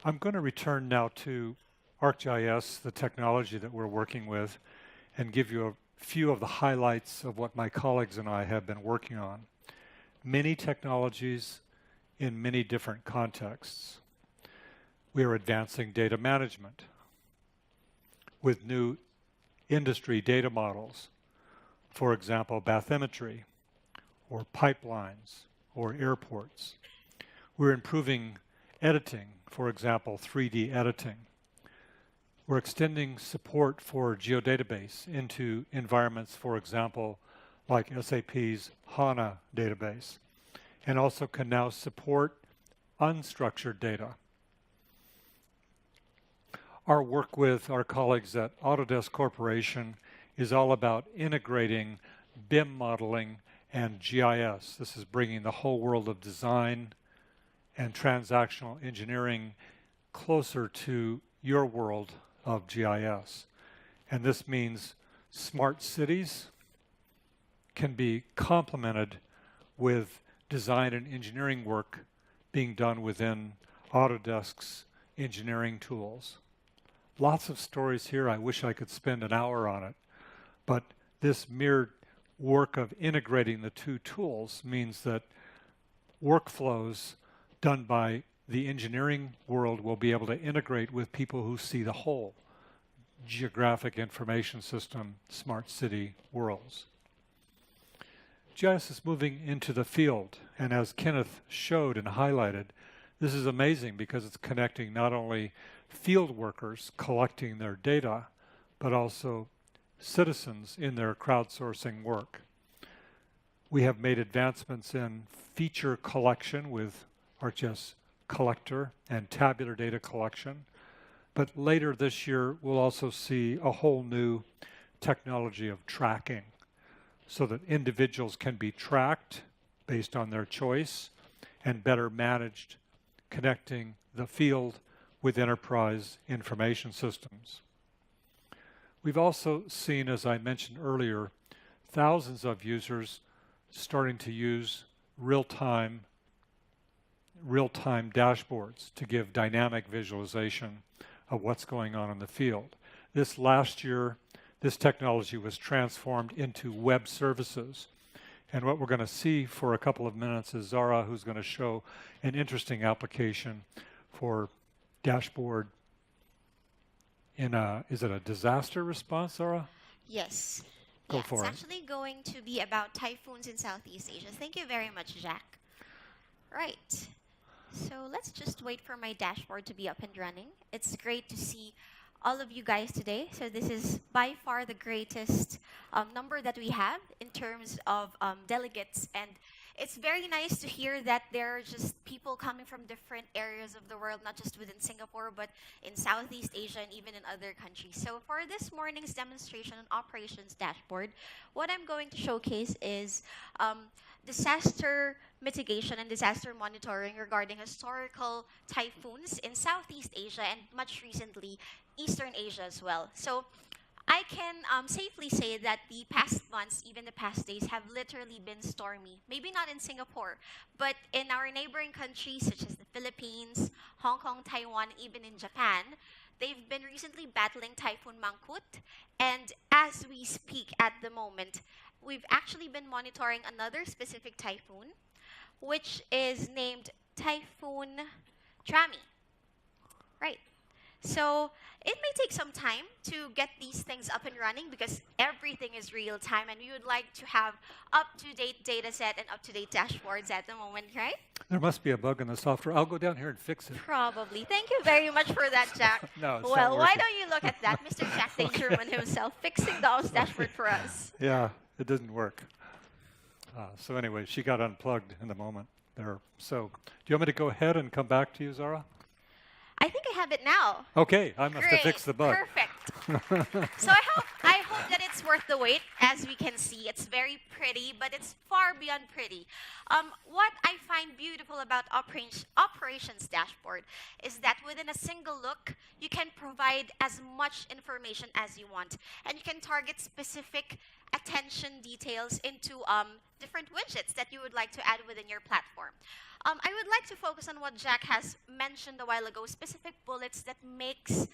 I'm going to return now to ArcGIS, the technology that we're working with, and give you a few of the highlights of what my colleagues and I have been working on. Many technologies in many different contexts. We are advancing data management with new industry data models, for example, bathymetry, or pipelines, or airports. We're improving editing, for example, 3D editing. We're extending support for geodatabase into environments, for example, like SAP's HANA database, and also can now support unstructured data. Our work with our colleagues at Autodesk Corporation is all about integrating BIM modeling and GIS. This is bringing the whole world of design and transactional engineering closer to your world of GIS. And this means smart cities can be complemented with design and engineering work being done within Autodesk's engineering tools. Lots of stories here. I wish I could spend an hour on it. But this mere work of integrating the two tools means that workflows done by the engineering world will be able to integrate with people who see the whole geographic information system, smart city worlds. GIS is moving into the field, and as Kenneth showed and highlighted, this is amazing because it's connecting not only field workers collecting their data, but also citizens in their crowdsourcing work. We have made advancements in feature collection with ArcGIS Collector and tabular data collection, but later this year we'll also see a whole new technology of tracking so that individuals can be tracked based on their choice and better managed, connecting the field with enterprise information systems. We've also seen, as I mentioned earlier, thousands of users starting to use real-time dashboards to give dynamic visualization of what's going on in the field. This last year, this technology was transformed into web services. And what we're going to see for a couple of minutes is Zahra, who's going to show an interesting application for dashboard in a, is it a disaster response, Zahra? Yes. Go for it. It's actually going to be about typhoons in Southeast Asia. Thank you very much, Jack. Right. So let's just wait for my dashboard to be up and running. It's great to see all of you guys today. So this is by far the greatest number that we have in terms of delegates, and it's very nice to hear that there are just people coming from different areas of the world, not just within Singapore, but in Southeast Asia and even in other countries. So for this morning's demonstration on operations dashboard, what I'm going to showcase is disaster mitigation and disaster monitoring regarding historical typhoons in Southeast Asia and much recently Eastern Asia as well. So I can safely say that the past months, even the past days, have literally been stormy. Maybe not in Singapore, but in our neighboring countries such as the Philippines, Hong Kong, Taiwan, even in Japan, they've been recently battling Typhoon Mangkhut. And as we speak at the moment, we've actually been monitoring another specific typhoon, which is named Typhoon Trami. Right. So it may take some time to get these things up and running because everything is real time and we would like to have up-to-date data set and up-to-date dashboards at the moment, right? There must be a bug in the software. I'll go down here and fix it. Probably. Thank you very much for that, Jack. No, it's well, not why working. don't you look at that, Mr. Jack Dangerman himself, fixing the OS dashboard for us. Yeah, it doesn't work. So anyway, she got unplugged in the moment there. So do you want me to go ahead and come back to you, Zahra? I think I have it now. Okay, I must have Great. fixed the bug. Perfect. So I hope that it's worth the wait. As we can see, it's very pretty, but it's far beyond pretty. What I find beautiful about operations dashboard is that within a single look, you can provide as much information as you want, and you can target specific attention details into different widgets that you would like to add within your platform. I would like to focus on what Jack has mentioned a while ago, specific bullets that makes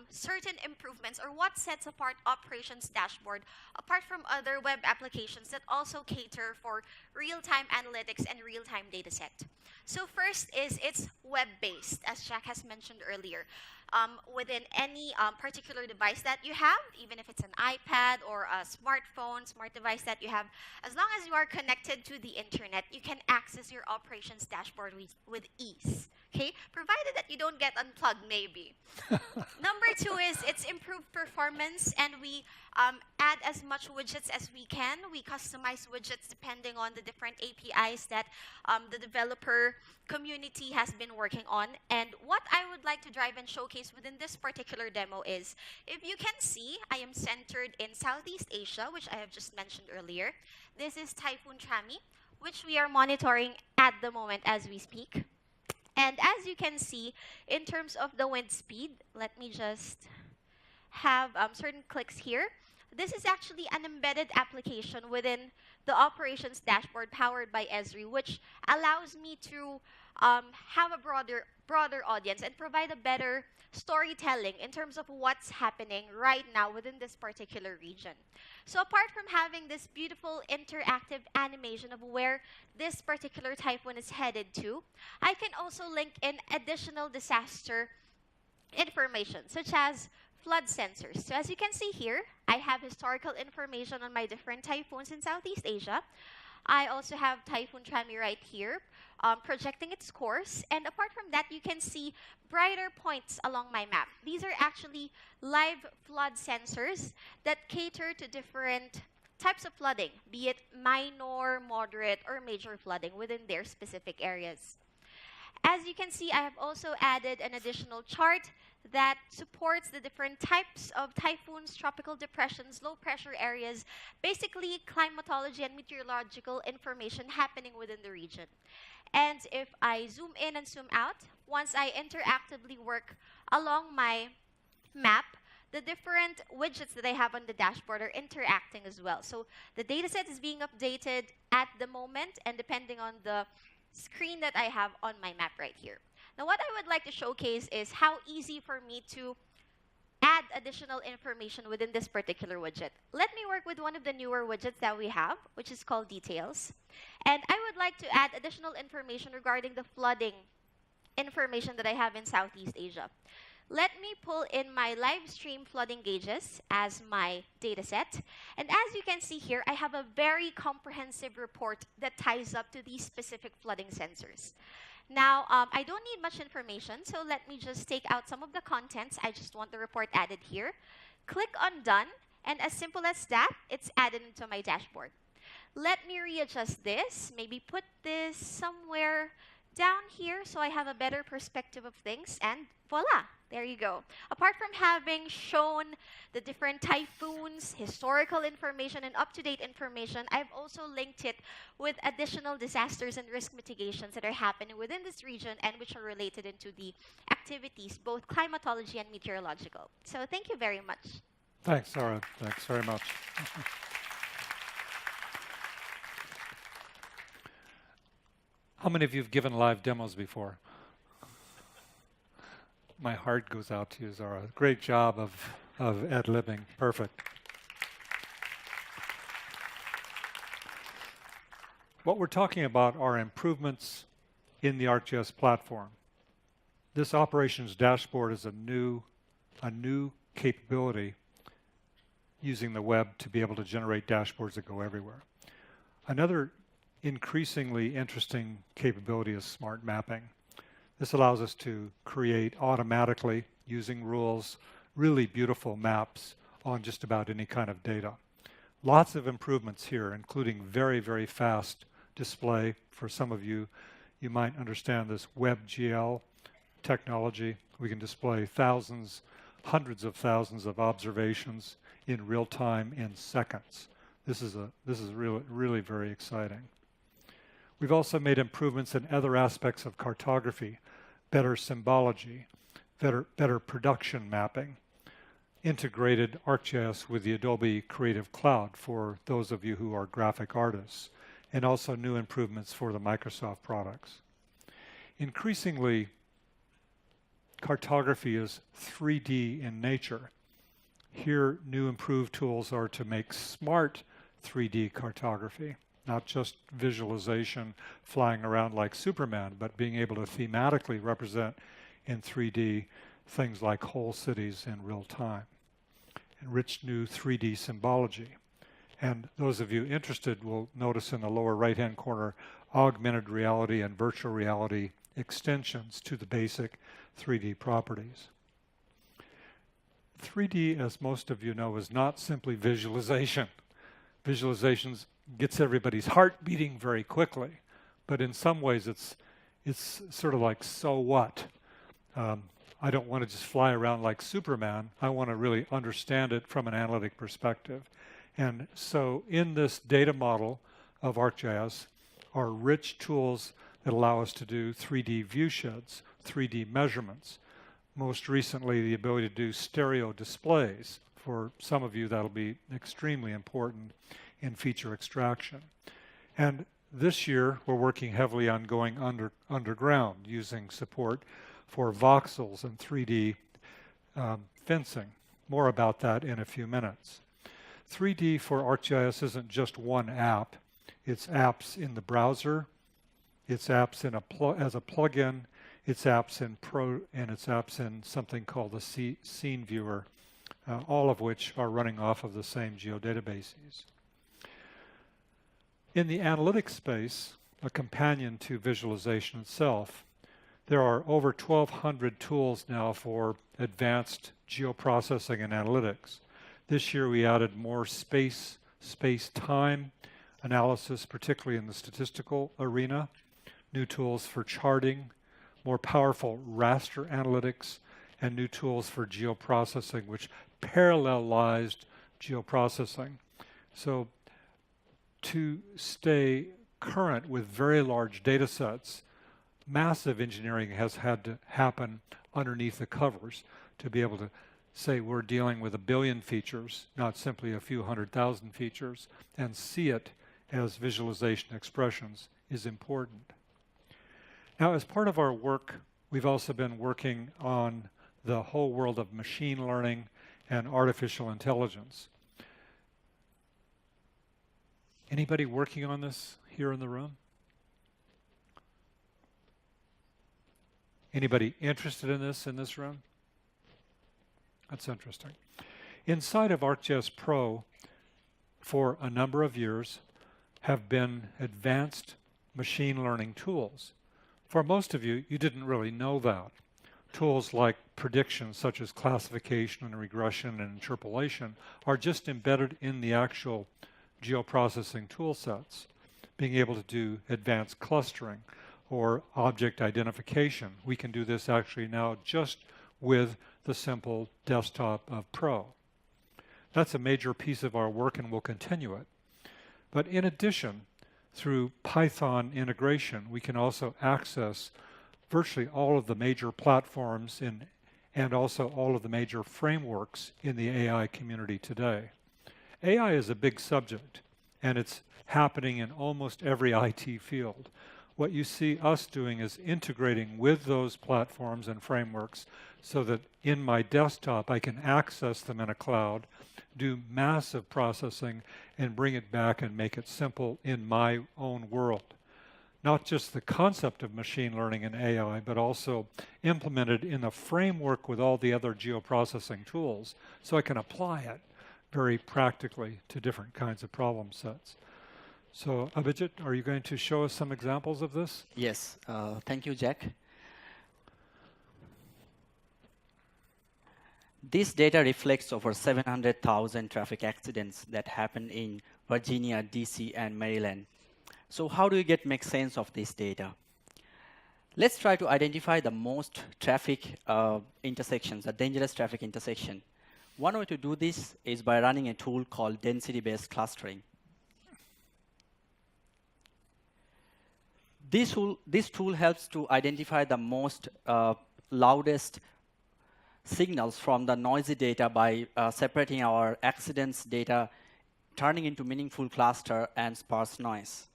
certain improvements or what sets apart operations dashboard apart from other web applications that also cater for real-time analytics and real-time data set. So first is it's web-based, as Jack has mentioned earlier. Within any particular device that you have, even if it's an iPad or a smartphone, smart device that you have, as long as you are connected to the internet, you can access your operations dashboard with ease. Okay, provided that you don't get unplugged, maybe. Number two is it's improved performance, and we add as much widgets as we can. We customize widgets depending on the different APIs that the developer community has been working on. And what I would like to drive and showcase within this particular demo is, if you can see, I am centered in Southeast Asia, which I have just mentioned earlier. This is Typhoon Trami, which we are monitoring at the moment as we speak. And as you can see, in terms of the wind speed, let me just have certain clicks here. This is actually an embedded application within the operations dashboard powered by Esri, which allows me to have a broader audience and provide a better storytelling in terms of what's happening right now within this particular region. So apart from having this beautiful interactive animation of where this particular typhoon is headed to, I can also link in additional disaster information, such as flood sensors. So as you can see here, I have historical information on my different typhoons in Southeast Asia. I also have Typhoon Trami right here, projecting its course. And apart from that, you can see brighter points along my map. These are actually live flood sensors that cater to different types of flooding, be it minor, moderate, or major flooding within their specific areas. As you can see, I have also added an additional chart that supports the different types of typhoons, tropical depressions, low pressure areas, basically climatology and meteorological information happening within the region. And if I zoom in and zoom out, once I interactively work along my map, the different widgets that I have on the dashboard are interacting as well. So the dataset is being updated at the moment, and depending on the screen that I have on my map right here. Now, what I would like to showcase is how easy for me to add additional information within this particular widget. Let me work with one of the newer widgets that we have, which is called Details. And I would like to add additional information regarding the flooding information that I have in Southeast Asia. Let me pull in my live stream flooding gauges as my data set. And as you can see here, I have a very comprehensive report that ties up to these specific flooding sensors. Now, I don't need much information, so let me just take out some of the contents. I just want the report added here. Click on Done, and as simple as that, it's added into my dashboard. Let me readjust this, maybe put this somewhere down here so I have a better perspective of things, and voila, there you go. Apart from having shown the different typhoons, historical information, and up-to-date information, I've also linked it with additional disasters and risk mitigations that are happening within this region and which are related into the activities, both climatology and meteorological. So thank you very much. Thanks, Zahra. Thanks very much. How many of you have given live demos before? My heart goes out to you, Zahra. Great job of ad-libbing. Perfect. What we're talking about are improvements in the ArcGIS platform. This operations dashboard is a new capability using the web to be able to generate dashboards that go everywhere. Another increasingly interesting capability is smart mapping. This allows us to create automatically, using rules, really beautiful maps on just about any kind of data. Lots of improvements here, including very, very fast display. For some of you, you might understand this WebGL technology. We can display thousands, hundreds of thousands of observations in real time in seconds. This is really very exciting. We've also made improvements in other aspects of cartography, better symbology, better production mapping, integrated ArcGIS with the Adobe Creative Cloud for those of you who are graphic artists, and also new improvements for the Microsoft products. Increasingly, cartography is 3D in nature. Here, new improved tools are to make smart 3D cartography, not just visualization flying around like Superman, but being able to thematically represent in 3D things like whole cities in real time. Enriched new 3D symbology. And those of you interested will notice in the lower right-hand corner augmented reality and virtual reality extensions to the basic 3D properties. 3D, as most of you know, is not simply visualization. Visualizations gets everybody's heart beating very quickly, but in some ways it's sort of like, so what? I don't want to just fly around like Superman. I want to really understand it from an analytic perspective. And so in this data model of ArcGIS are rich tools that allow us to do 3D viewsheds, 3D measurements. Most recently, the ability to do stereo displays. For some of you, that'll be extremely important in feature extraction. And this year, we're working heavily on going underground using support for voxels and 3D fencing. More about that in a few minutes. 3D for ArcGIS isn't just one app. It's apps in the browser, it's apps in as a plugin, it's apps in Pro, and it's apps in something called the Scene Viewer, all of which are running off of the same geodatabases. In the analytics space, a companion to visualization itself, there are over 1,200 tools now for advanced geoprocessing and analytics. This year we added more space-time analysis, particularly in the statistical arena, new tools for charting, more powerful raster analytics, and new tools for geoprocessing, which parallelized geoprocessing. So to stay current with very large data sets, massive engineering has had to happen underneath the covers to be able to say we're dealing with 1 billion features, not simply a few 100,000 features, and see it as visualization expressions is important. Now, as part of our work, we've also been working on the whole world of machine learning and artificial intelligence. Anybody working on this here in the room? Anybody interested in this room? That's interesting. Inside of ArcGIS Pro, for a number of years, have been advanced machine learning tools. For most of you, you didn't really know that. Tools like prediction, such as classification and regression and interpolation, are just embedded in the actual geoprocessing tool sets. Being able to do advanced clustering or object identification. We can do this actually now just with the simple desktop of Pro. That's a major piece of our work and we'll continue it. But in addition, through Python integration, we can also access virtually all of the major platforms and also all of the major frameworks in the AI community today. AI is a big subject, and it's happening in almost every IT field. What you see us doing is integrating with those platforms and frameworks so that in my desktop I can access them in a cloud, do massive processing, and bring it back and make it simple in my own world. Not just the concept of machine learning and AI, but also implemented in a framework with all the other geoprocessing tools so I can apply it very practically to different kinds of problem sets. So, Abhijit, are you going to show us some examples of this? Yes, thank you, Jack. This data reflects over 700,000 traffic accidents that happen in Virginia, DC, and Maryland. So how do you make sense of this data? Let's try to identify the most traffic intersections, the dangerous traffic intersection. One way to do this is by running a tool called density-based clustering. This tool helps to identify the most loudest signals from the noisy data by separating our accidents data, turning into meaningful cluster and sparse noise.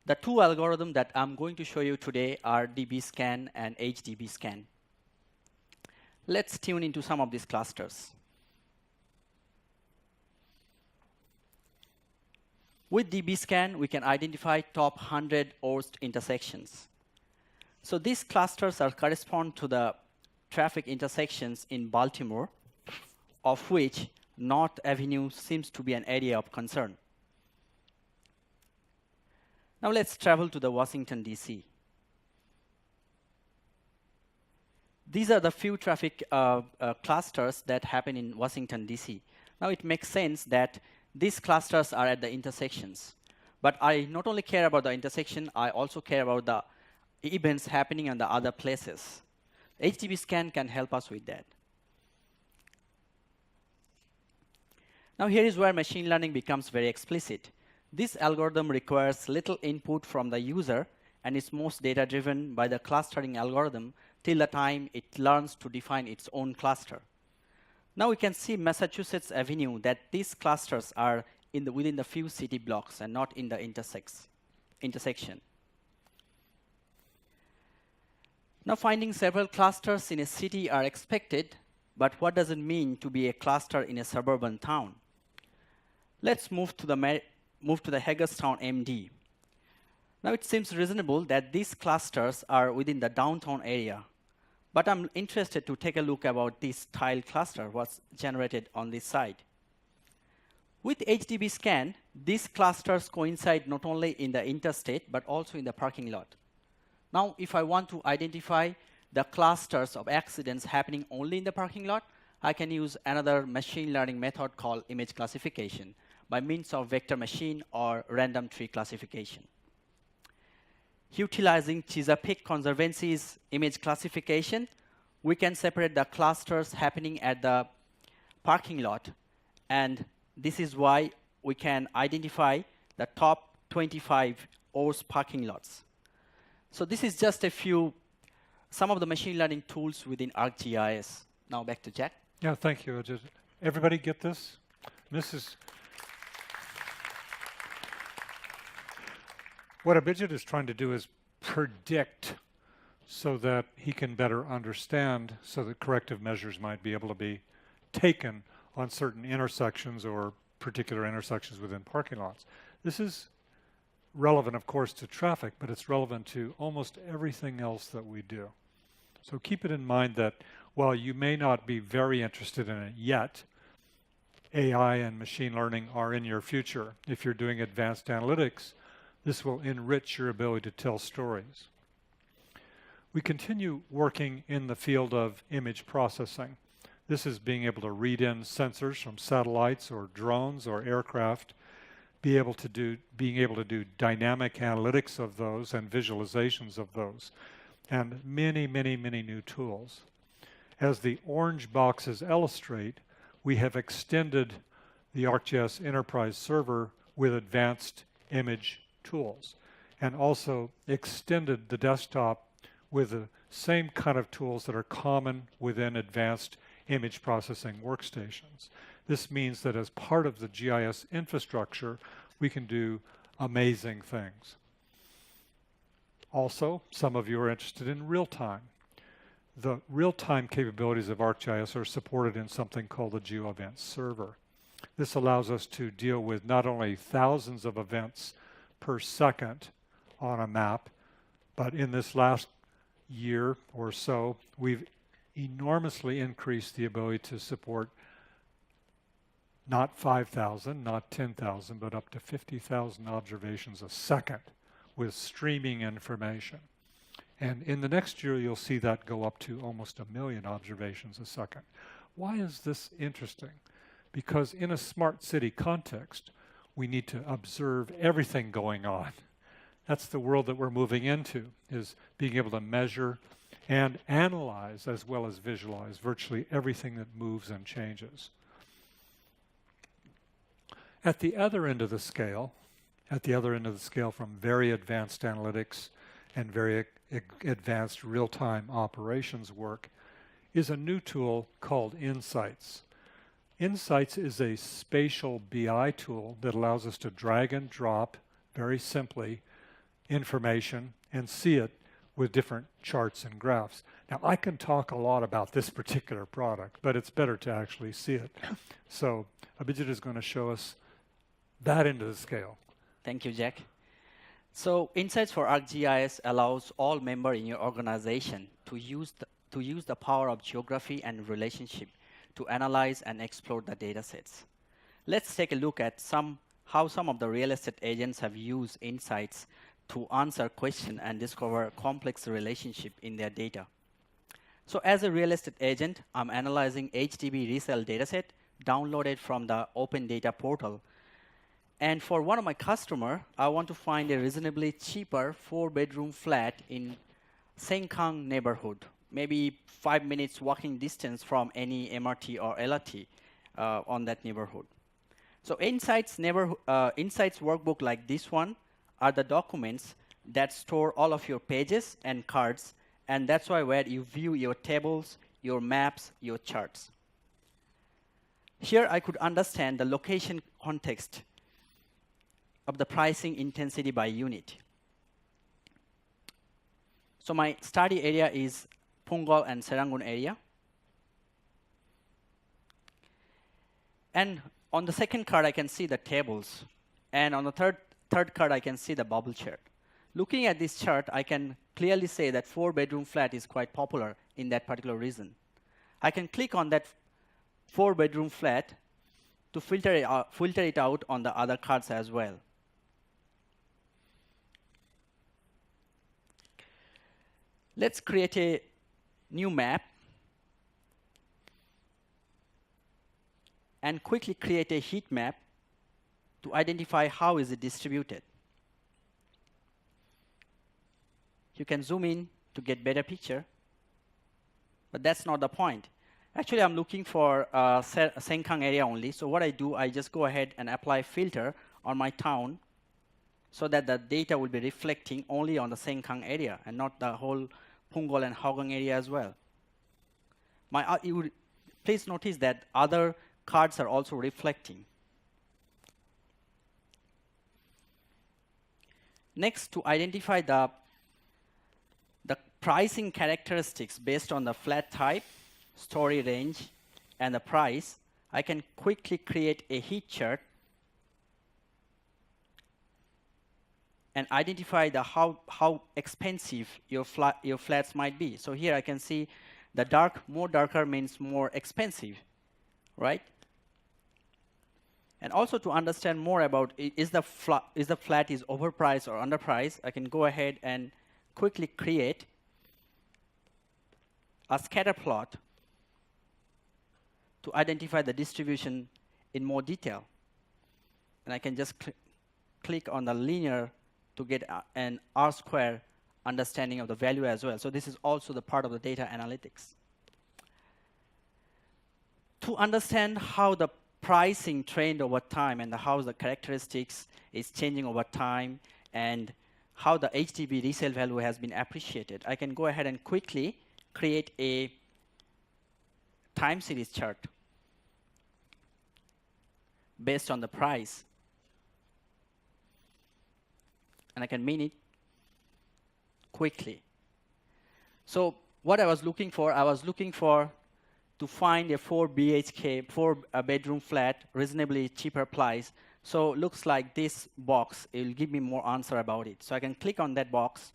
The two algorithms that I'm going to show you today are dbScan and HDBScan. Let's tune into some of these clusters. With dbScan, we can identify top 100 worst intersections. So these clusters correspond to the traffic intersections in Baltimore, of which North Avenue seems to be an area of concern. Now let's travel to the Washington, D.C. These are the few traffic clusters that happen in Washington, D.C. Now it makes sense that these clusters are at the intersections. But I not only care about the intersection, I also care about the events happening in the other places. HDBScan can help us with that. Now here is where machine learning becomes very explicit. This algorithm requires little input from the user and is most data-driven by the clustering algorithm till the time it learns to define its own cluster. Now we can see Massachusetts Avenue that these clusters are within the few city blocks and not in the intersection. Now finding several clusters in a city are expected, but what does it mean to be a cluster in a suburban town? Let's move to the Hagerstown MD. Now it seems reasonable that these clusters are within the downtown area, but I'm interested to take a look about this tile cluster, what's generated on this side. With HDBScan, these clusters coincide not only in the interstate, but also in the parking lot. Now, if I want to identify the clusters of accidents happening only in the parking lot, I can use another machine learning method called image classification by means of vector machine or random tree classification. Utilizing Chesapeake Conservancy's image classification, we can separate the clusters happening at the parking lot, and this is why we can identify the top 25 worst parking lots. So this is just some of the machine learning tools within ArcGIS. Now back to Jack. Yeah, thank you. Everybody get this? What Abhijit is trying to do is predict so that he can better understand, so that corrective measures might be able to be taken on certain intersections or particular intersections within parking lots. This is relevant, of course, to traffic, but it's relevant to almost everything else that we do. So keep it in mind that while you may not be very interested in it yet, AI and machine learning are in your future. If you're doing advanced analytics, this will enrich your ability to tell stories. We continue working in the field of image processing. This is being able to read in sensors from satellites or drones or aircraft, being able to do dynamic analytics of those and visualizations of those, and many, many, many new tools. As the orange boxes illustrate, we have extended the ArcGIS Enterprise Server with advanced image tools, and also extended the desktop with the same kind of tools that are common within advanced image processing workstations. This means that as part of the GIS infrastructure, we can do amazing things. Also, some of you are interested in real-time. The real-time capabilities of ArcGIS are supported in something called the Geo Event Server. This allows us to deal with not only thousands of events per second on a map, but in this last year or so, we've enormously increased the ability to support not 5,000, not 10,000, but up to 50,000 observations a second with streaming information. And in the next year, you'll see that go up to almost 1 million observations a second. Why is this interesting? Because in a smart city context, we need to observe everything going on. That's the world that we're moving into, is being able to measure and analyze as well as visualize virtually everything that moves and changes. At the other end of the scale, from very advanced analytics and very advanced real-time operations work, is a new tool called Insights. Insights is a spatial BI tool that allows us to drag and drop, very simply, information and see it with different charts and graphs. Now, I can talk a lot about this particular product, but it's better to actually see it. So Abhijit is going to show us that end of the scale. Thank you, Jack. So Insights for ArcGIS allows all members in your organization to use the power of geography and relationship to analyze and explore the data sets. Let's take a look at how some of the real estate agents have used Insights to answer questions and discover complex relationship in their data. So as a real estate agent, I'm analyzing HDB resale dataset downloaded from the Open Data portal. And for one of my customers, I want to find a reasonably cheaper 4-bedroom flat in Sengkang neighborhood, maybe 5 minutes walking distance from any MRT or LRT on that neighborhood. So Insights workbook like this one are the documents that store all of your pages and cards, and that's where you view your tables, your maps, your charts. Here I could understand the location context of the pricing intensity by unit. So my study area is Punggol and Serangoon area. And on the second card, I can see the tables. And on the third card, I can see the bubble chart. Looking at this chart, I can clearly say that 4-bedroom flat is quite popular in that particular region. I can click on that 4-bedroom flat to filter it out on the other cards as well. Let's create a new map and quickly create a heat map to identify how is it distributed. You can zoom in to get better picture, but that's not the point. Actually, I'm looking for Sengkang area only. So what I do, I just go ahead and apply filter on my town so that the data will be reflecting only on the Sengkang area and not the whole Punggol and Hougang area as well. Please notice that other cards are also reflecting. Next, to identify the pricing characteristics based on the flat type, story range, and the price, I can quickly create a heat chart and identify how expensive your flats might be. So here I can see the more darker means more expensive, right? And also to understand more about is the flat is overpriced or underpriced, I can go ahead and quickly create a scatter plot to identify the distribution in more detail. And I can just click on the linear to get an R-square understanding of the value as well. So this is also the part of the data analytics. To understand how the pricing trend over time and how the characteristics is changing over time and how the HDB resale value has been appreciated, I can go ahead and quickly create a time series chart based on the price. And I can mean it quickly. So what I was looking for to find a 4-bedroom flat, reasonably cheaper price. So looks like this box, it will give me more answer about it. So I can click on that box,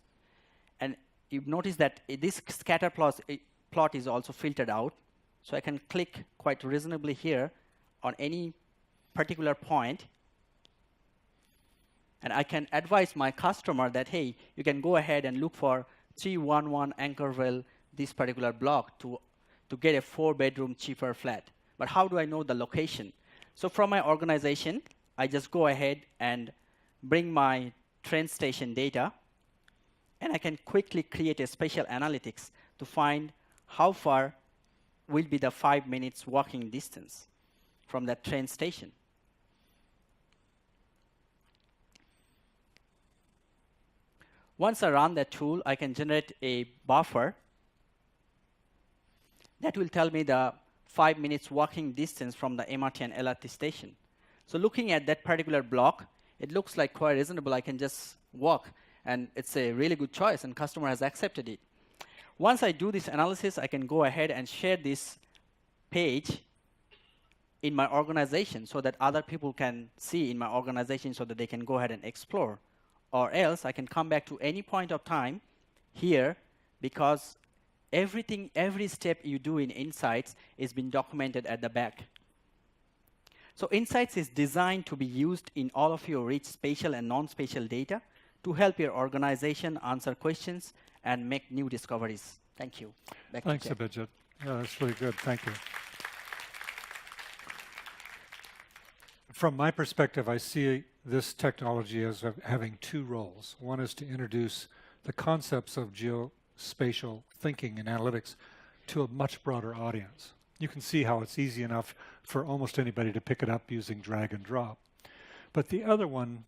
and you notice that this scatter plot is also filtered out. So I can click quite reasonably here on any particular point, and I can advise my customer that, hey, you can go ahead and look for 311 Anchorville, this particular block, to get a 4-bedroom cheaper flat. But how do I know the location? So from my organization, I just go ahead and bring my train station data, and I can quickly create a spatial analytics to find how far will be the 5 minutes walking distance from that train station. Once I run that tool, I can generate a buffer that will tell me the 5 minutes walking distance from the MRT and LRT station. So looking at that particular block, it looks like quite reasonable. I can just walk, and it's a really good choice, and customer has accepted it. Once I do this analysis, I can go ahead and share this page in my organization so that other people can see in my organization so that they can go ahead and explore. Or else I can come back to any point of time here, because everything, every step you do in Insights is being documented at the back. So Insights is designed to be used in all of your rich spatial and non-spatial data to help your organization answer questions and make new discoveries. Thank you. Thanks, Abhijit. Yeah, that's really good. Thank you. From my perspective, I see this technology as having two roles. One is to introduce the concepts of geospatial thinking and analytics to a much broader audience. You can see how it's easy enough for almost anybody to pick it up using drag and drop. But the other one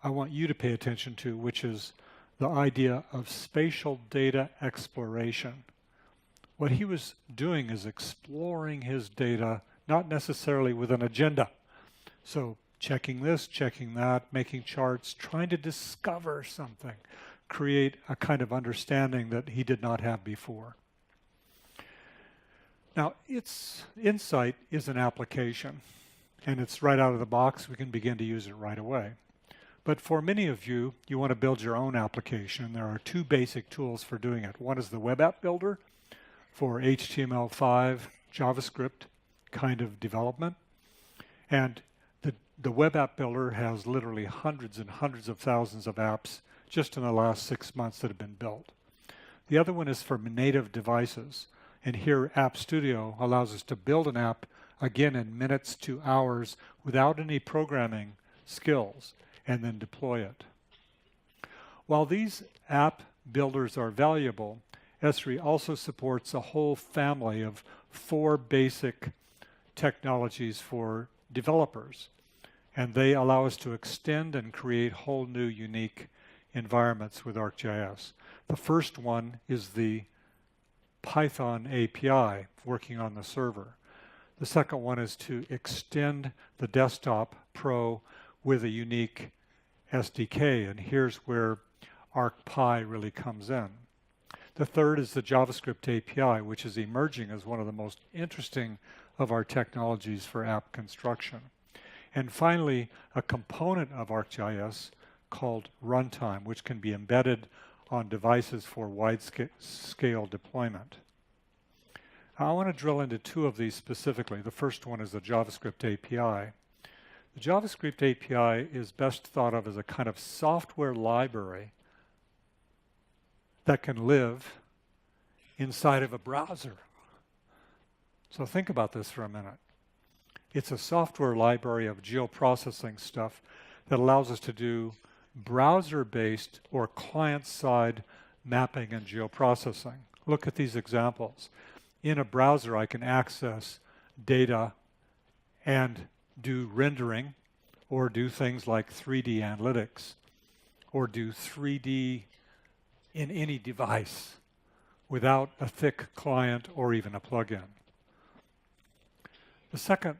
I want you to pay attention to, which is the idea of spatial data exploration. What he was doing is exploring his data, not necessarily with an agenda. So checking this, checking that, making charts, trying to discover something, create a kind of understanding that he did not have before. Now, Insight is an application, and it's right out of the box. We can begin to use it right away. But for many of you, you want to build your own application. There are two basic tools for doing it. One is the Web App Builder for HTML5, JavaScript kind of development. And the Web App Builder has literally hundreds and hundreds of thousands of apps just in the last 6 months that have been built. The other one is for native devices. And here, App Studio allows us to build an app, again, in minutes to hours without any programming skills, and then deploy it. While these app builders are valuable, Esri also supports a whole family of 4 basic technologies for developers. And they allow us to extend and create whole new unique environments with ArcGIS. The first one is the Python API working on the server. The second one is to extend the Desktop Pro with a unique SDK, and here's where ArcPy really comes in. The third is the JavaScript API, which is emerging as one of the most interesting of our technologies for app construction. And finally, a component of ArcGIS called Runtime, which can be embedded on devices for wide-scale deployment. I want to drill into 2 of these specifically. The first one is the JavaScript API. The JavaScript API is best thought of as a kind of software library that can live inside of a browser. So think about this for a minute. It's a software library of geoprocessing stuff that allows us to do browser-based or client-side mapping and geoprocessing. Look at these examples. In a browser, I can access data and do rendering, or do things like 3D analytics, or do 3D in any device without a thick client or even a plugin. The second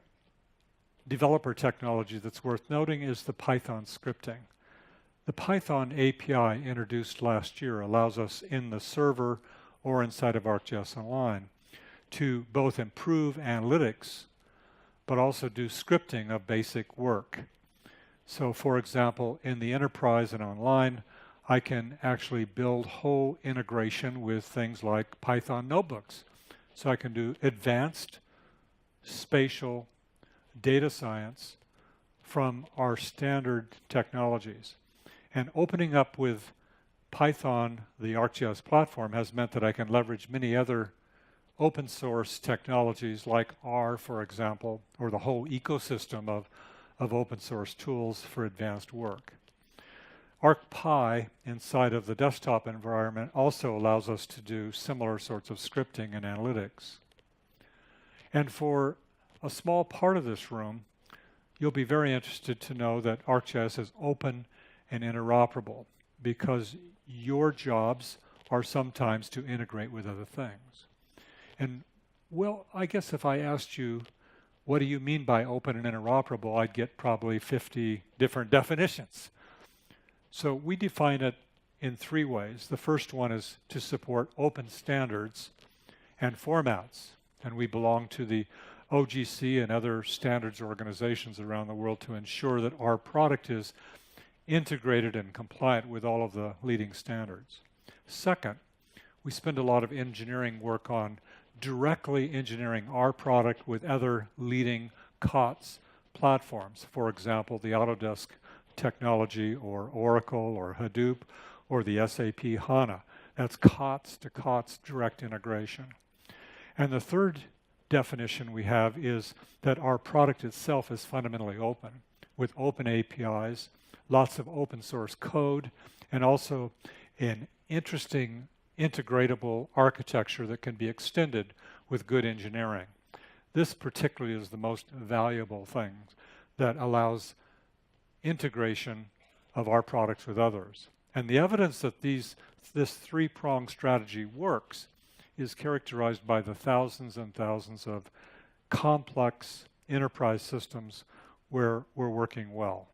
developer technology that's worth noting is the Python scripting. The Python API introduced last year allows us in the server or inside of ArcGIS Online to both improve analytics but also do scripting of basic work. So for example, in the enterprise and online, I can actually build whole integration with things like Python notebooks. So I can do advanced spatial data science from our standard technologies. And opening up with Python, the ArcGIS platform, has meant that I can leverage many other open source technologies like R, for example, or the whole ecosystem of open source tools for advanced work. ArcPy inside of the desktop environment also allows us to do similar sorts of scripting and analytics. And for a small part of this room, you'll be very interested to know that ArcGIS is open and interoperable because your jobs are sometimes to integrate with other things. And well, I guess if I asked you, what do you mean by open and interoperable, I'd get probably 50 different definitions. So we define it in 3 ways. The first one is to support open standards and formats. And we belong to the OGC and other standards organizations around the world to ensure that our product is integrated and compliant with all of the leading standards. Second, we spend a lot of engineering work on directly engineering our product with other leading COTS platforms. For example, the Autodesk technology or Oracle or Hadoop or the SAP HANA. That's COTS to COTS direct integration. And the third definition we have is that our product itself is fundamentally open, with open APIs, lots of open source code, and also an interesting integratable architecture that can be extended with good engineering. This particularly is the most valuable thing that allows integration of our products with others. And the evidence that this 3-pronged strategy works is characterized by the thousands and thousands of complex enterprise systems where we're working well.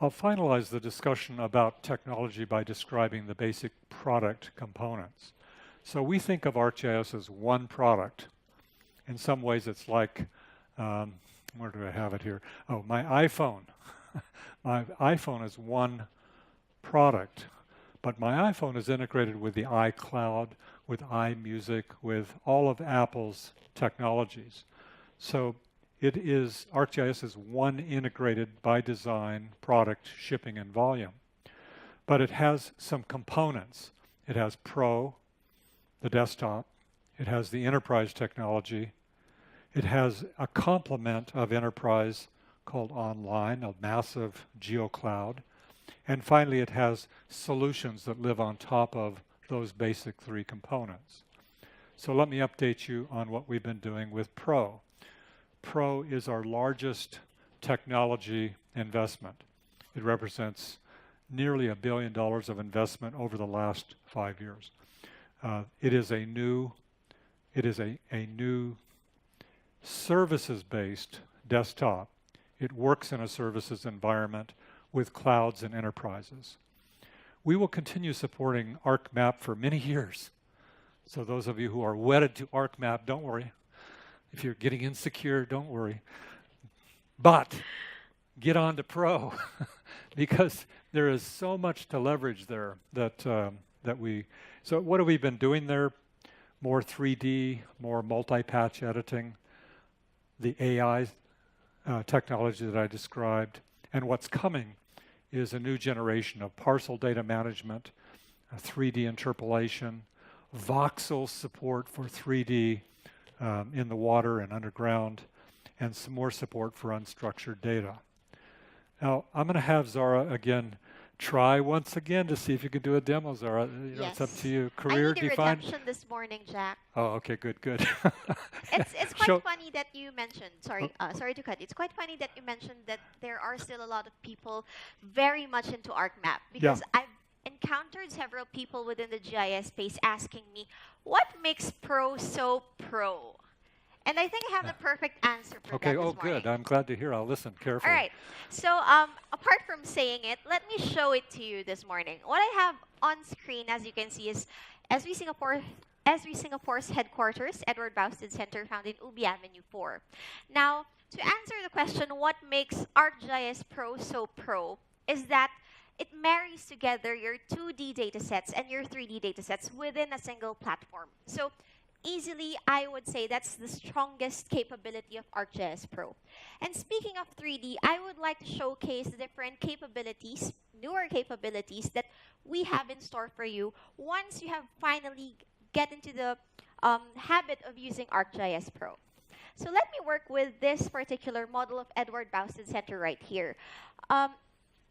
I'll finalize the discussion about technology by describing the basic product components. So we think of ArcGIS as one product. In some ways it's like, where do I have it here? Oh, my iPhone. My iPhone is one product, but my iPhone is integrated with the iCloud, with iMusic, with all of Apple's technologies. So ArcGIS is one integrated by design product shipping in volume. But it has some components. It has Pro, the desktop. It has the enterprise technology. It has a complement of enterprise called Online, a massive GeoCloud. And finally, it has solutions that live on top of those basic 3 components. So let me update you on what we've been doing with Pro. Pro is our largest technology investment. It represents nearly $1 billion of investment over the last 5 years. It is a new services-based desktop. It works in a services environment with clouds and enterprises. We will continue supporting ArcMap for many years. So those of you who are wedded to ArcMap, don't worry. If you're getting insecure, don't worry. But get on to Pro because there is so much to leverage there that we... So what have we been doing there? More 3D, more multi-patch editing, the AI technology that I described, and what's coming is a new generation of parcel data management, 3D interpolation, voxel support for 3D in the water and underground, and some more support for unstructured data. Now, I'm going to have Zahra again try once again to see if you can do a demo, Zahra. Yes. It's up to you. Career I need a defined. redemption this morning, Jack. Oh, okay, good. It's quite funny that you mentioned, sorry to cut. It's quite funny that you mentioned that there are still a lot of people very much into ArcMap because I've encountered several people within the GIS space asking me, what makes Pro so pro? And I think I have the perfect answer for that this morning. Good. I'm glad to hear. I'll listen carefully. All right. So apart from saying it, let me show it to you this morning. What I have on screen, as you can see, is Esri Singapore's headquarters, Edward Bousted Center, found in Ubi Avenue 4. Now, to answer the question, what makes ArcGIS Pro so pro, is that it marries together your 2D datasets and your 3D datasets within a single platform. So easily, I would say that's the strongest capability of ArcGIS Pro. And speaking of 3D, I would like to showcase the different capabilities, newer capabilities that we have in store for you once you have finally get into the habit of using ArcGIS Pro. So let me work with this particular model of Edward Bousted Center right here.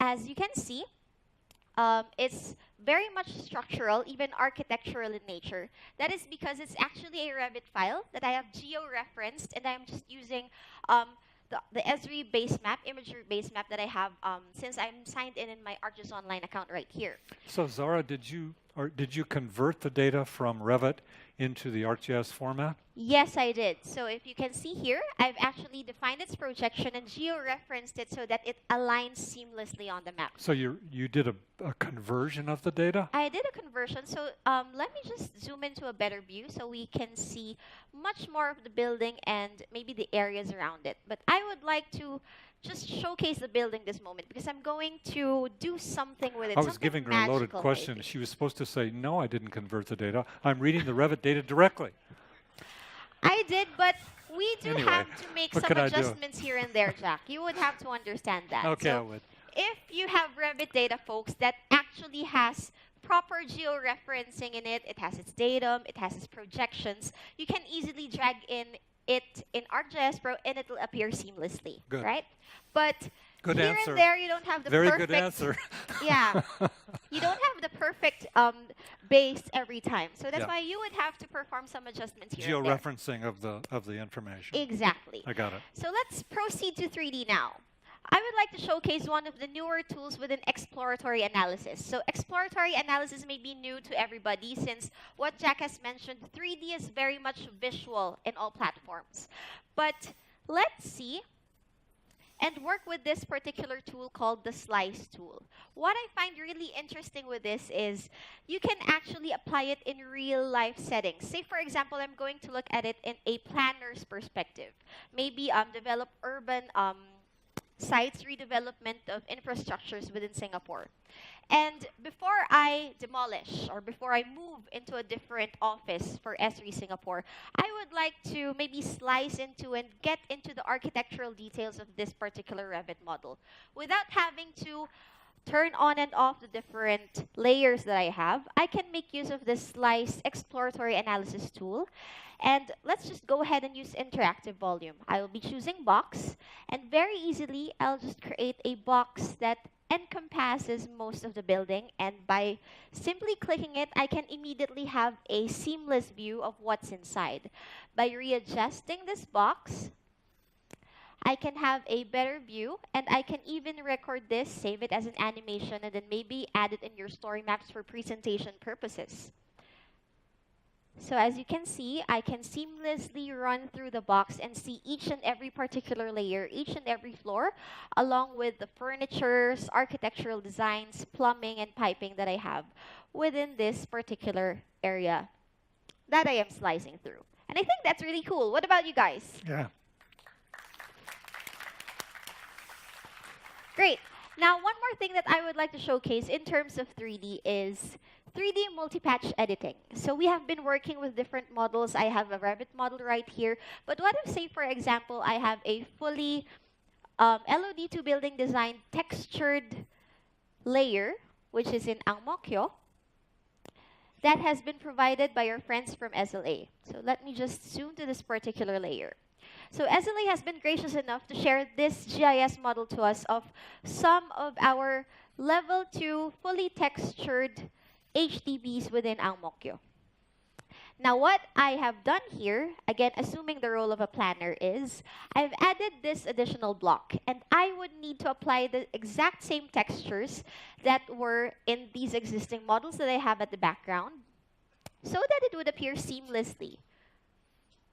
as you can see, it's very much structural, even architectural in nature. That is because it's actually a Revit file that I have geo-referenced, and I'm just using the Esri base map, imagery base map that I have since I'm signed in my ArcGIS Online account right here. So Zahra, did you convert the data from Revit into the ArcGIS format? Yes, I did. So if you can see here, I've actually defined its projection and geo-referenced it so that it aligns seamlessly on the map. So you did a conversion of the data? I did a conversion. So let me just zoom into a better view so we can see much more of the building and maybe the areas around it. But I would like to just showcase the building this moment because I'm going to do something with it. I was giving her a loaded question. She was supposed to say, no, I didn't convert the data. I'm reading the Revit data directly. I did, but we do Anyway, have to make what some can I do? adjustments here and there, Jack. You would have to understand that. Okay, I So would. if you have Revit data, folks, that actually has proper geo-referencing in it, it has its datum, it has its projections, you can easily drag in it in ArcGIS Pro and it'll appear seamlessly, Good. right? But Good here answer. and there, you don't have the Very perfect... good answer. Yeah. You don't have the perfect base every time. So that's Yeah. why you would have to perform some adjustments here and there. Georeferencing of the information. Exactly. I got it. So let's proceed to 3D now. I would like to showcase one of the newer tools within exploratory analysis. So exploratory analysis may be new to everybody since what Jack has mentioned, 3D is very much visual in all platforms. But let's see and work with this particular tool called the slice tool. What I find really interesting with this is you can actually apply it in real life settings. Say, for example, I'm going to look at it in a planner's perspective. Maybe develop urban sites, redevelopment of infrastructures within Singapore. And before I demolish or before I move into a different office for Esri Singapore, I would like to maybe slice into and get into the architectural details of this particular Revit model without having to turn on and off the different layers that I have. I can make use of this slice exploratory analysis tool. And let's just go ahead and use interactive volume. I will be choosing box, and very easily, I'll just create a box that encompasses most of the building, and by simply clicking it, I can immediately have a seamless view of what's inside. By readjusting this box, I can have a better view, and I can even record this, save it as an animation, and then maybe add it in your story maps for presentation purposes. So as you can see, I can seamlessly run through the box and see each and every particular layer, each and every floor, along with the furnitures, architectural designs, plumbing, and piping that I have within this particular area that I am slicing through. And I think that's really cool. What about you guys? Yeah. Great. Now, one more thing that I would like to showcase in terms of 3D is 3D multipatch editing. So we have been working with different models. I have a Revit model right here. But what if, say, for example, I have a fully LOD2 building design textured layer, which is in Ang Mo Kio, that has been provided by our friends from SLA. So let me just zoom to this particular layer. So SLA has been gracious enough to share this GIS model to us of some of our level 2 fully textured HDBs within Ang Mo Kio. Now what I have done here, again assuming the role of a planner, is I've added this additional block, and I would need to apply the exact same textures that were in these existing models that I have at the background so that it would appear seamlessly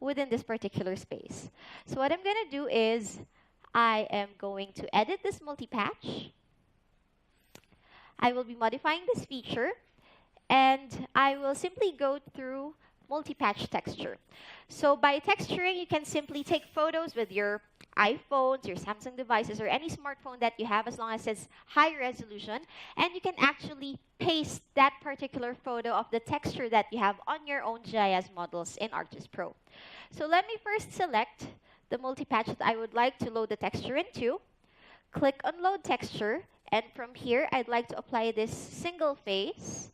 within this particular space. So what I'm going to do is I am going to edit this multi-patch. I will be modifying this feature, and I will simply go through multi-patch texture. So by texturing, you can simply take photos with your iPhones, your Samsung devices, or any smartphone that you have, as long as it's high resolution, and you can actually paste that particular photo of the texture that you have on your own GIS models in ArcGIS Pro. So let me first select the multi-patch that I would like to load the texture into, click on Load Texture, and from here, I'd like to apply this single face.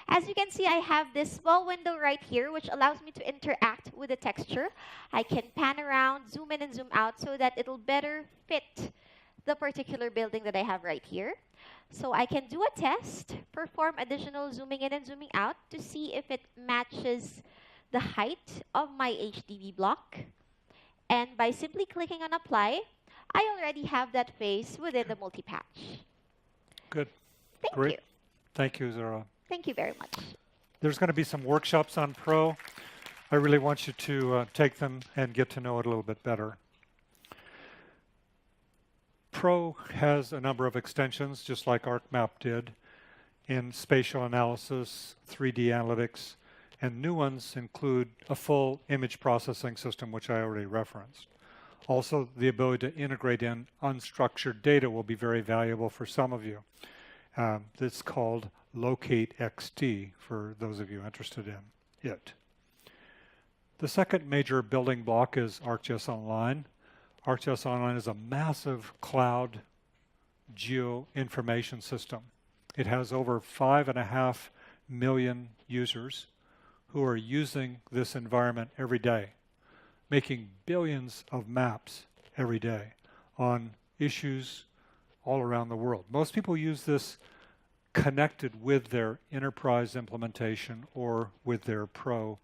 As you can see, I have this small window right here, which allows me to interact with the texture. I can pan around, zoom in and zoom out so that it'll better fit the particular building that I have right here. So I can do a test, perform additional zooming in and zooming out to see if it matches the height of my HDB block. And by simply clicking on apply, I already have that face within the multi-patch. Good. Thank Great. you. Thank you, Zahra. Thank you very much. There's going to be some workshops on Pro. I really want you to take them and get to know it a little bit better. Pro has a number of extensions, just like ArcMap did, in spatial analysis, 3D analytics, and new ones include a full image processing system, which I already referenced. Also, the ability to integrate in unstructured data will be very valuable for some of you. It's called Locate XT for those of you interested in it. The second major building block is ArcGIS Online. ArcGIS Online is a massive cloud geo information system. It has over 5.5 million users who are using this environment every day, making billions of maps every day on issues all around the world. Most people use this connected with their enterprise implementation or with their pro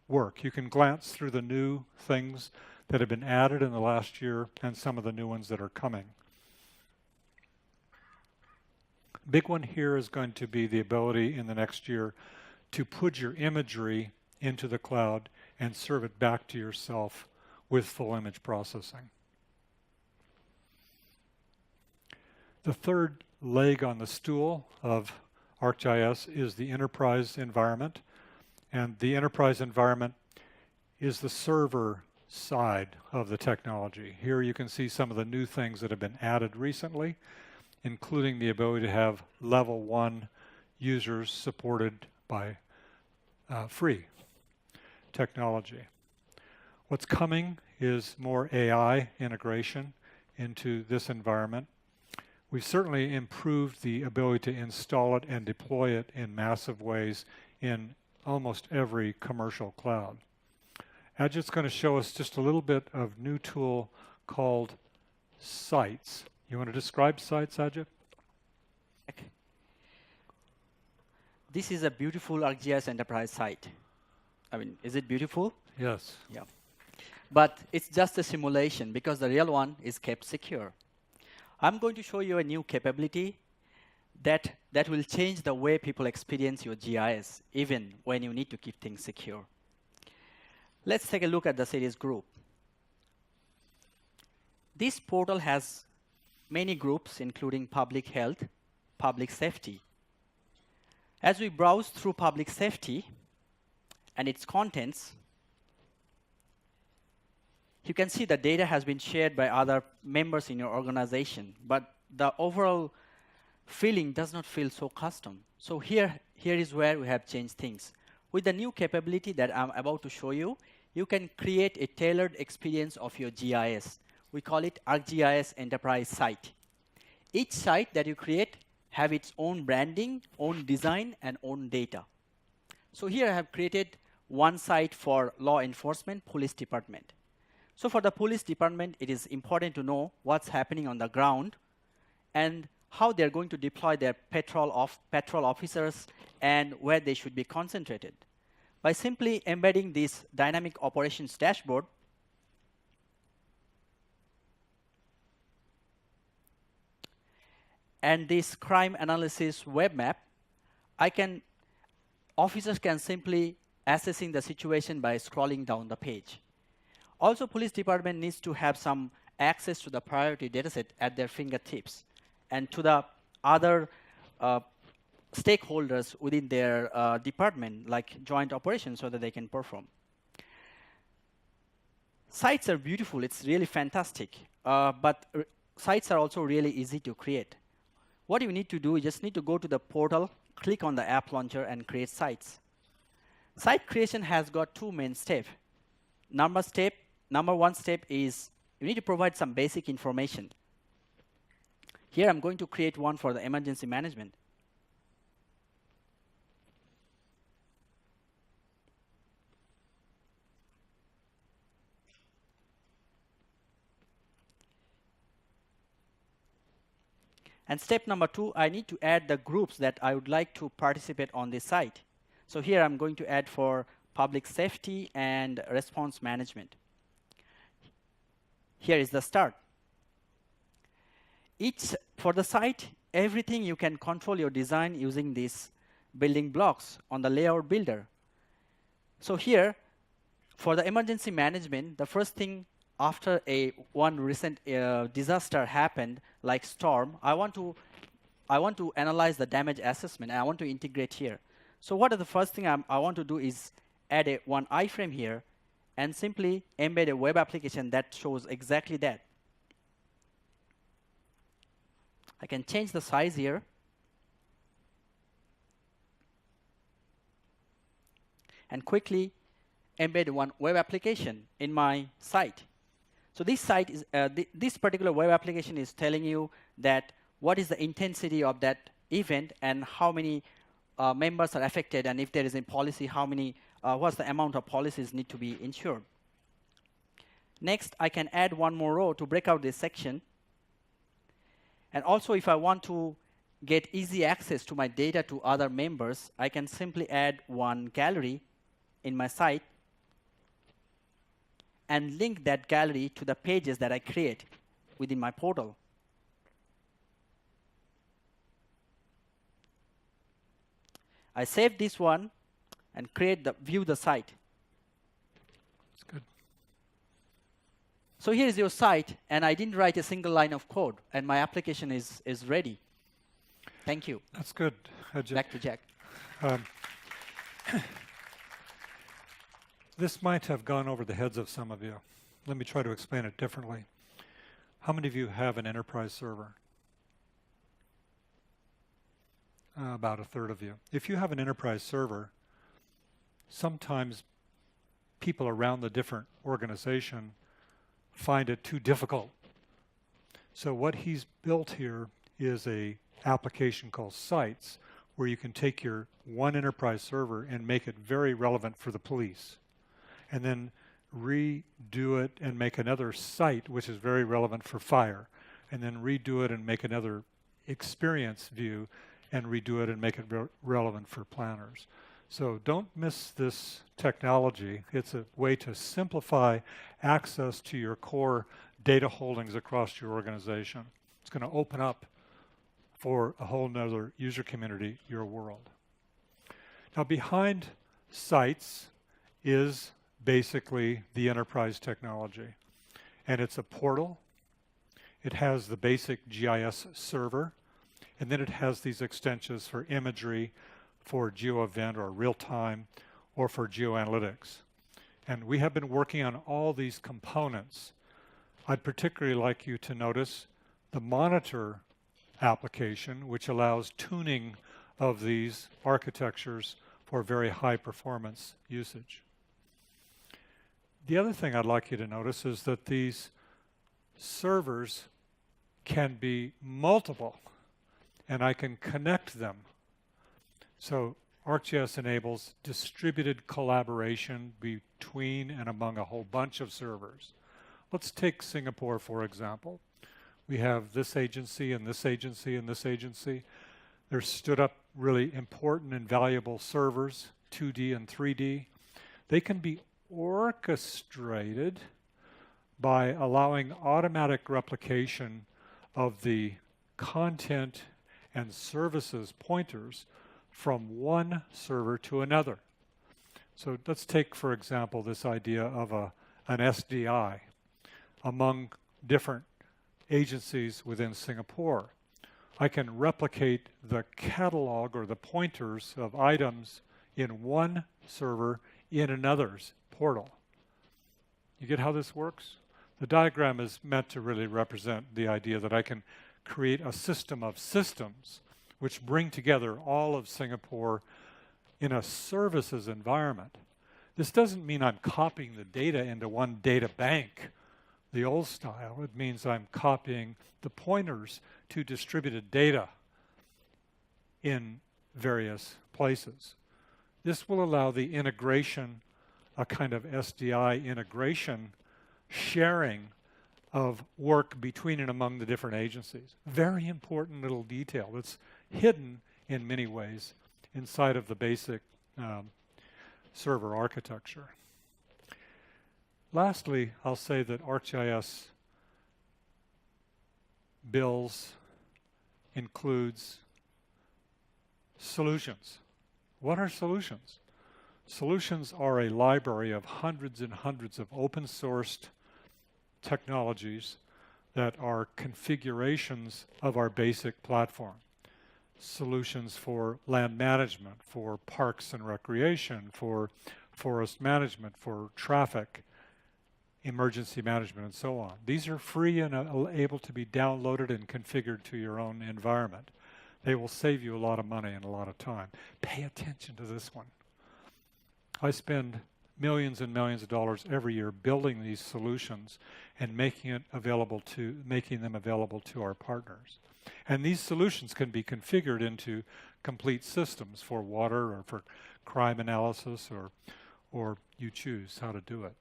work. You can glance through the new things that have been added in the last year and some of the new ones that are coming. Big one here is going to be the ability in the next year to put your imagery into the cloud and serve it back to yourself with full image processing. The third leg on the stool of ArcGIS is the enterprise environment. And the enterprise environment is the server side of the technology. Here you can see some of the new things that have been added recently, including the ability to have level 1 users supported by free technology. What's coming is more AI integration into this environment. We've certainly improved the ability to install it and deploy it in massive ways in almost every commercial cloud. Ajit's going to show us just a little bit of new tool called Sites. You want to describe Sites, Ajit? This is a beautiful ArcGIS enterprise site. I mean, is it beautiful? Yes. Yeah. But it's just a simulation because the real one is kept secure. I'm going to show you a new capability that will change the way people experience your GIS, even when you need to keep things secure. Let's take a look at the series group. This portal has many groups, including public health, public safety. As we browse through public safety and its contents, you can see the data has been shared by other members in your organization, but the overall feeling does not feel so custom. So here is where we have changed things. With the new capability that I'm about to show you, you can create a tailored experience of your GIS. We call it ArcGIS Enterprise Site. Each site that you create have its own branding, own design, and own data. So here I have created one site for law enforcement, police department. So for the police department, it is important to know what's happening on the ground and how they're going to deploy their patrol officers and where they should be concentrated. By simply embedding this dynamic operations dashboard, and this crime analysis web map, officers can simply assessing the situation by scrolling down the page. Also, police department needs to have some access to the priority dataset at their fingertips and to the other stakeholders within their department, like joint operations, so that they can perform. Sites are beautiful. It's really fantastic. But sites are also really easy to create. What you need to do, you just need to go to the portal, click on the app launcher, and create sites. Site creation has got two main steps. Number one step is you need to provide some basic information. Here I'm going to create one for the emergency management. And step number 2, I need to add the groups that I would like to participate on this site. So here I'm going to add for public safety and response management. Here is the start. For the site, everything you can control your design using these building blocks on the layout builder. So here, for the emergency management, the first thing after one recent disaster happened, like storm, I want to analyze the damage assessment, and I want to integrate here. So what are the first thing I want to do is add one iframe here, and simply embed a web application that shows exactly that. I can change the size here. And quickly embed one web application in my site. So this site is this particular web application is telling you that what is the intensity of that event and how many members are affected, and if there is a policy, how many what's the amount of policies need to be insured. Next, I can add one more row to break out this section. And also, if I want to get easy access to my data to other members, I can simply add one gallery in my site and link that gallery to the pages that I create within my portal. I save this one and view the site. That's good. So here is your site, and I didn't write a single line of code, and my application is ready. Thank you. That's good. Back to Jack. This might have gone over the heads of some of you. Let me try to explain it differently. How many of you have an enterprise server? About a third of you. If you have an enterprise server, sometimes people around the different organization find it too difficult. So what he's built here is a application called Sites, where you can take your one enterprise server and make it very relevant for the police, and then redo it and make another site which is very relevant for fire, and then redo it and make another experience view and redo it and make it relevant for planners. So don't miss this technology. It's a way to simplify access to your core data holdings across your organization. It's going to open up for a whole nother user community your world. Now behind Sites is basically the enterprise technology. And it's a portal. It has the basic GIS server. And then it has these extensions for imagery, for Geo Event or real-time, or for geoanalytics. And we have been working on all these components. I'd particularly like you to notice the monitor application, which allows tuning of these architectures for very high performance usage. The other thing I'd like you to notice is that these servers can be multiple, and I can connect them. So ArcGIS enables distributed collaboration between and among a whole bunch of servers. Let's take Singapore, for example. We have this agency and this agency and this agency. They're stood up really important and valuable servers, 2D and 3D. They can be orchestrated by allowing automatic replication of the content and services pointers from one server to another. So let's take, for example, this idea of an SDI among different agencies within Singapore. I can replicate the catalog or the pointers of items in one server in another's portal. You get how this works? The diagram is meant to really represent the idea that I can create a system of systems which bring together all of Singapore in a services environment. This doesn't mean I'm copying the data into one data bank, the old style. It means I'm copying the pointers to distributed data in various places. This will allow the integration, a kind of SDI integration, sharing of work between and among the different agencies. Very important little detail that's hidden in many ways inside of the basic server architecture. Lastly, I'll say that ArcGIS includes solutions. What are solutions? Solutions are a library of hundreds and hundreds of open-sourced technologies that are configurations of our basic platform. Solutions for land management, for parks and recreation, for forest management, for traffic, emergency management, and so on. These are free and able to be downloaded and configured to your own environment. They will save you a lot of money and a lot of time. Pay attention to this one. I spend millions and millions of dollars every year building these solutions and making them available to our partners. And these solutions can be configured into complete systems for water or for crime analysis, or you choose how to do it.